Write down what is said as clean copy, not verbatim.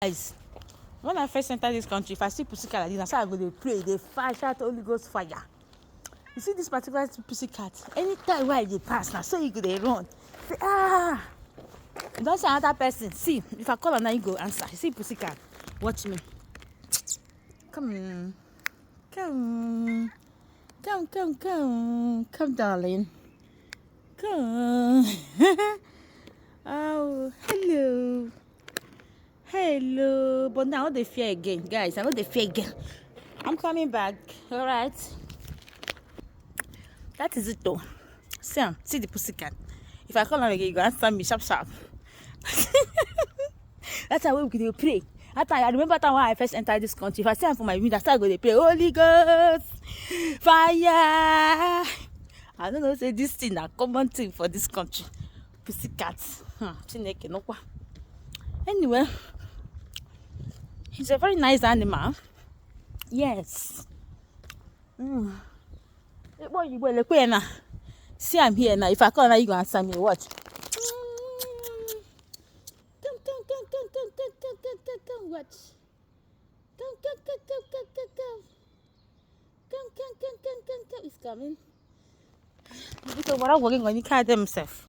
Guys, when I first entered this country, if I see pussycat like this, that's how I go to pray, they fire, shout Holy Ghost fire. You see this particular pussycat, anytime where they pass now, so you go they run. Say, ah! You don't say another person. See, if I call her now, you go answer. You see pussycat, watch me. Come, come, come, come, come, come, darling. Come. Oh, hello. Hello, but now they fear again, guys. I know they fear again. I'm coming back. All right. That is it, though. See the pussycat. If I call her again, you go answer me sharp, sharp. That's how we can pray. I remember that when I first entered this country. If I stand for my window, I go to pray. Holy Ghost, fire. I don't know. Say this thing a common thing for this country. Pussycats. Anyway. He's a very nice animal. Yes. See, I'm here now. If I call now, you go answer me. Watch. Come. Watch. Come. It's coming. Because what I'm working on, you can't themselves.